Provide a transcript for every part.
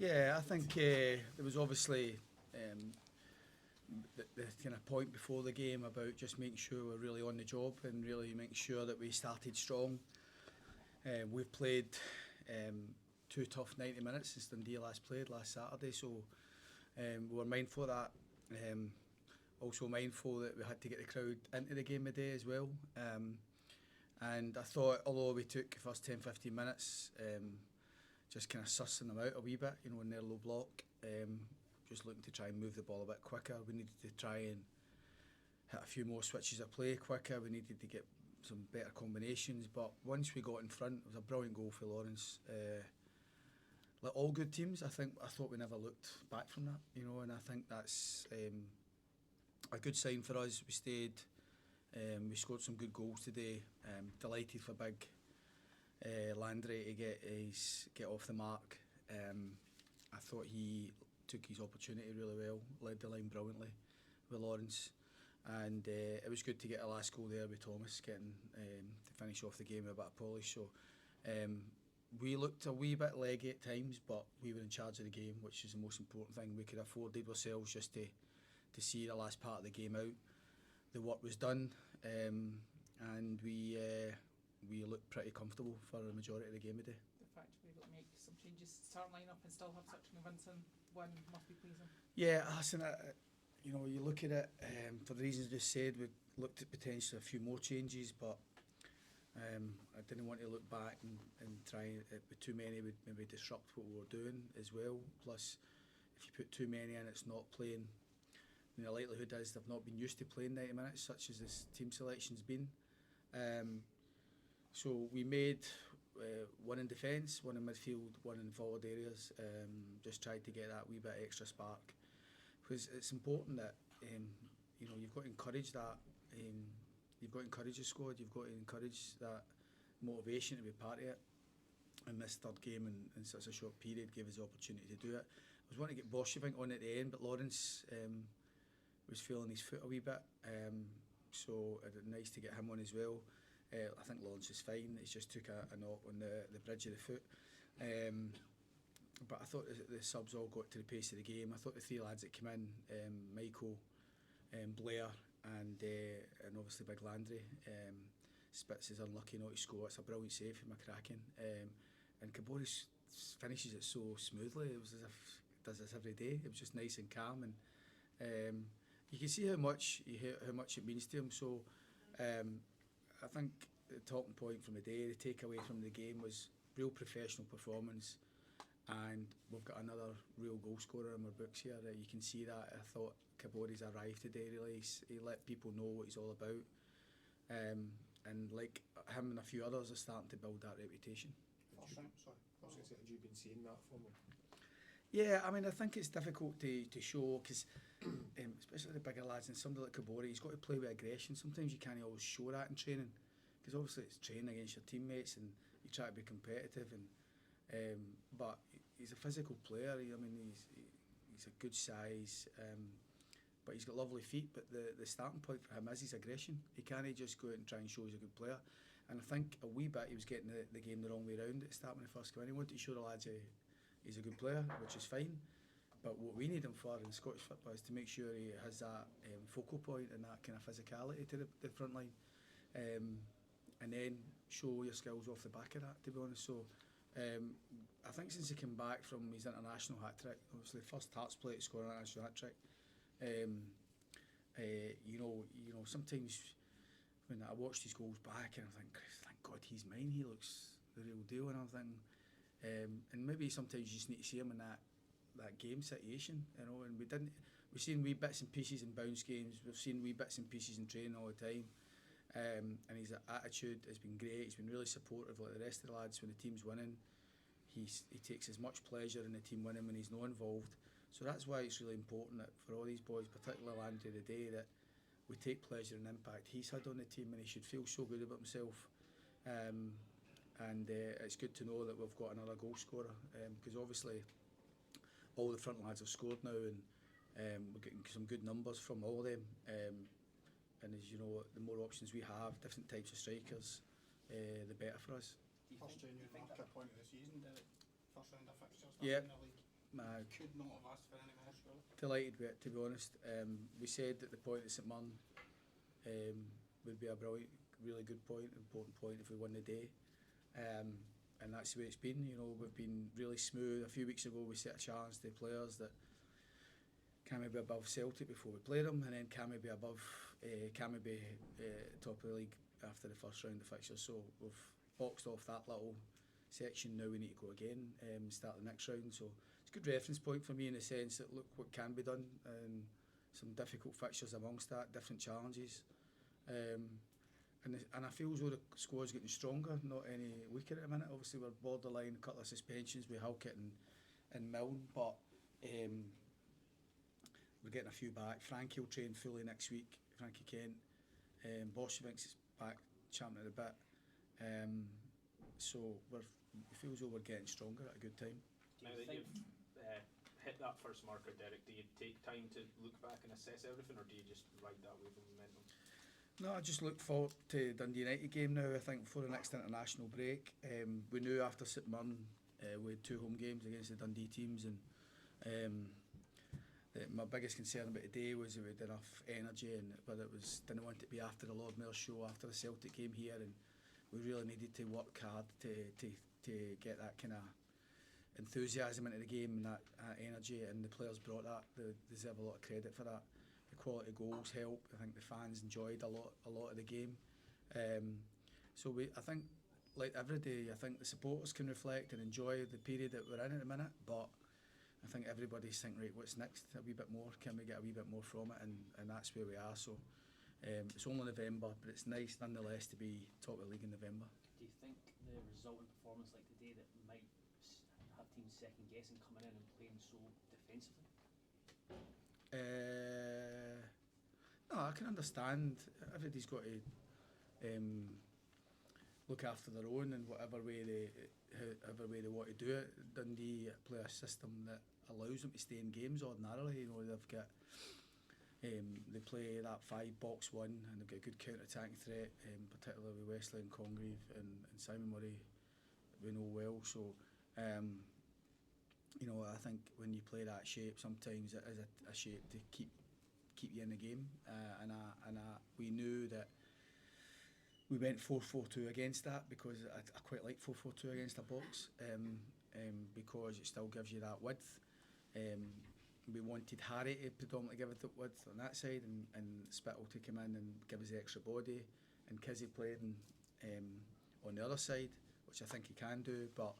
Yeah, I think there was obviously the kind of point before the game about just making sure we're really on the job and really making sure that we started strong. We've played 2 tough 90 minutes since Dundee last Saturday, so we were mindful of that. Also mindful that we had to get the crowd into the game today as well. And I thought, although we took the first 10-15 minutes just kind of sussing them out a wee bit, in their low block, just looking to try and move the ball a bit quicker. We needed to try and hit a few more switches of play quicker. We needed to get some better combinations. But once we got in front, it was a brilliant goal for Lawrence. Like all good teams, I thought we never looked back from that, and I think that's a good sign for us. We stayed. We scored some good goals today. Delighted for big Landry to get off the mark. I thought he took his opportunity really well, led the line brilliantly with Lawrence, and it was good to get a last goal there with Thomas getting to finish off the game with a bit of polish. So we looked a wee bit leggy at times, but we were in charge of the game, which is the most important thing. We could have afforded ourselves just to see the last part of the game out. The work was done, and we looked pretty comfortable for the majority of the game today. The fact we were able to make some changes to start line up and still have such an convincing win must be pleasing. Yeah, listen, you look at it, for the reasons I just said, we looked at potentially a few more changes, but I didn't want to look back and try with too many would maybe disrupt what we were doing as well. Plus, if you put too many in, it's not playing. The likelihood is they've not been used to playing 90 minutes, such as this team selection's been. So we made one in defence, one in midfield, one in forward areas. Just tried to get that wee bit extra spark, because it's important that you've got to encourage that. You've got to encourage the squad. You've got to encourage that motivation to be part of it. And this third game in such a short period gave us the opportunity to do it. I was wanting to get Boschevink on at the end, but Lawrence was feeling his foot a wee bit, so it was nice to get him on as well. I think Lawrence is fine. He's just took a knock on the bridge of the foot. But I thought the subs all got to the pace of the game. I thought the 3 lads that came in, Michael, Blair and obviously big Landry, Spitz is unlucky not to score. It's a brilliant save from McCracken. And Kabore finishes it so smoothly. It was as if he does this every day. It was just nice and calm, and you can see how much it means to him. So I think the talking point from the day, the takeaway from the game was real professional performance, and we've got another real goal scorer in our books here. You can see that. I thought Kabore's arrived today. Really, he let people know what he's all about, and like him and a few others are starting to build that reputation. Have you been seeing that from him? Yeah, I mean, I think it's difficult to show, because especially the bigger lads and somebody like Kabore, he's got to play with aggression. Sometimes you can't always show that in training, because obviously it's training against your teammates and you try to be competitive. And but he's a physical player. I mean, he's a good size, but he's got lovely feet. But the starting point for him is his aggression. He can't just go out and try and show he's a good player. And I think a wee bit he was getting the game the wrong way around at the start when he first came in. He wanted to show the lads he's a good player, which is fine. But what we need him for in Scottish football is to make sure he has that focal point and that kind of physicality to the front line, and then show your skills off the back of that, to be honest. So I think since he came back from his international hat-trick, obviously first Hearts player to score an international hat-trick, sometimes when I watched his goals back and I think, thank God he's mine, he looks the real deal, and I'm thinking, and maybe sometimes you just need to see him in that game situation, and we've seen wee bits and pieces in bounce games, we've seen wee bits and pieces in training all the time, and his attitude has been great. He's been really supportive like the rest of the lads when the team's winning. He takes as much pleasure in the team winning when he's not involved. So that's why it's really important that for all these boys, particularly Landry today, that we take pleasure in the impact he's had on the team, and he should feel so good about himself. And it's good to know that we've got another goal scorer, because obviously all the front lads have scored now, and we're getting some good numbers from all of them. And as you know, the more options we have, different types of strikers, the better for us. First genuine marker point of the season, Derek. First round of fixtures. Yeah. Could not have asked for any more, surely. Delighted with it, to be honest. We said that the point at St Mirren would be a brilliant, really good point, important point if we won the day. And that's the way it's been. You know, we've been really smooth. A few weeks ago we set a challenge to players that can we be above Celtic before we play them, and then can we be above, can we be top of the league after the first round of fixtures. So we've boxed off that little section. Now we need to go again and start the next round. So it's a good reference point for me in the sense that look what can be done, and some difficult fixtures amongst that, different challenges. And I feel as though the squad's getting stronger, not any weaker at the minute. Obviously we're borderline, a couple of suspensions with Halkett and Milne, but we're getting a few back. Frankie will train fully next week, Frankie Kent. Bolsheviks is back, champing at the bit. So it feels as though we're getting stronger at a good time. Now that you've hit that first marker, Derek, do you take time to look back and assess everything, or do you just ride that wave of momentum? No, I just look forward to Dundee United game now. I think before the next international break, we knew after St Mirren we had 2 home games against the Dundee teams, and my biggest concern about today was that we had enough energy, and whether it was didn't want it to be after the Lord Mayor's show after the Celtic game here, and we really needed to work hard to get that kind of enthusiasm into the game and that energy, and the players brought that. They deserve a lot of credit for that. The quality goals help. I think the fans enjoyed a lot of the game. So I think, like every day, I think the supporters can reflect and enjoy the period that we're in at the minute, but I think everybody's thinking, right, what's next? A wee bit more, can we get a wee bit more from it? And that's where we are. So it's only November, but it's nice nonetheless to be top of the league in November. Do you think the resultant performance like today that might have teams second guessing coming in and playing so defensively? No, I can understand. Everybody's got to look after their own in whatever way they want to do it. Dundee play a system that allows them to stay in games ordinarily. You know, they've got they play that 5-box-1, and they've got a good counter-attacking threat, particularly with Wesley and Congreve and Simon Murray. We know well. So you know, I think when you play that shape, sometimes it is a shape to keep you in the game. We knew that we went 4-4-2 against that, because I quite like 4-4-2 against a box, because it still gives you that width. We wanted Harry to predominantly give it the width on that side, and Spittle to come in and give us the extra body, and Kizzy playing on the other side, which I think he can do, but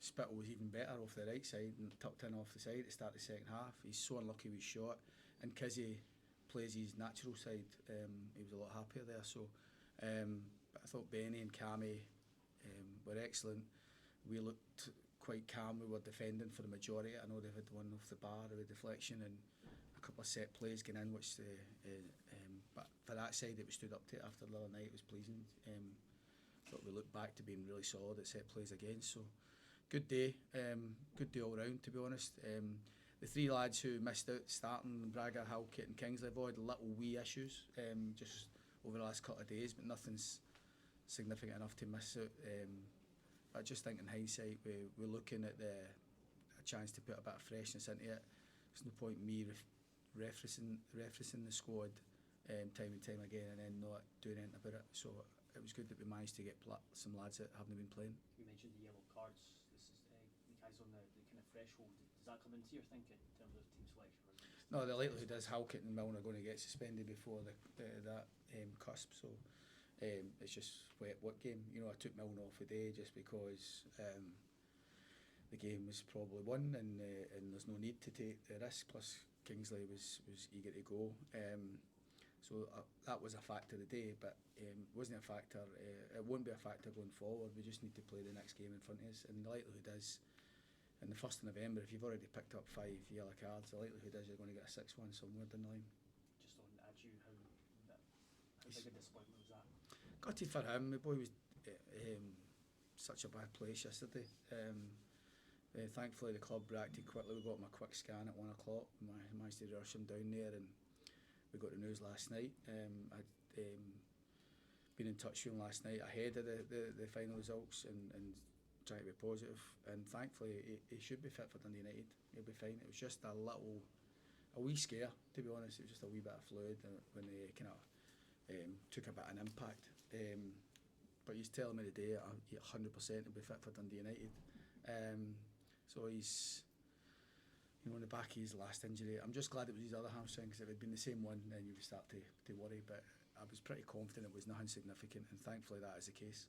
Spittle was even better off the right side and tucked in off the side to start the second half. He's so unlucky with his shot, and Kizzy plays his natural side. He was a lot happier there. So but I thought Benny and Cammy were excellent. We looked quite calm. We were defending for the majority. I know they had one off the bar with a deflection and a couple of set plays going in, which but for that side that we stood up to it after the other night, it was pleasing. But we looked back to being really solid at set plays again. So good day all round, to be honest. The 3 lads who missed out starting, Braga, Halkett and Kingsley, have had little wee issues just over the last couple of days, but nothing's significant enough to miss out. I just think in hindsight we're looking at a chance to put a bit of freshness into it. There's no point in me referencing the squad time and time again and then not doing anything about it. So it was good that we managed to get some lads that haven't been playing. You mentioned the yellow cards. This is the guys on the kind of threshold. Does that come into your thinking in terms of team selection? No, the likelihood is Halkett and Milne are going to get suspended before that cusp. So it's just what game. You know, I took Milne off today just because the game was probably won, and there's no need to take the risk. Plus Kingsley was eager to go. So that was a factor today, but it wasn't a factor. It won't be a factor going forward. We just need to play the next game in front of us, and the likelihood is, in the 1st of November, if you've already picked up 5 yellow cards, the likelihood is you're going to get a 6th one somewhere down the line. Just on Ageu, how big a disappointment was that? Gutted for him. The boy was such a bad place yesterday. Thankfully the club reacted quickly. We got him a quick scan at 1 o'clock. Managed to rush him down there, and we got the news last night. I'd been in touch with him last night ahead of the final results, and trying to be positive, and thankfully he should be fit for Dundee United. He'll be fine. It was just a wee scare, to be honest. It was just a wee bit of fluid when they kind of took a bit of an impact. But he's telling me today 100% he'll be fit for Dundee United. So he's, on the back of his last injury. I'm just glad it was his other hamstring, because if it had been the same one, then you would start to worry. But I was pretty confident it was nothing significant, and thankfully that is the case.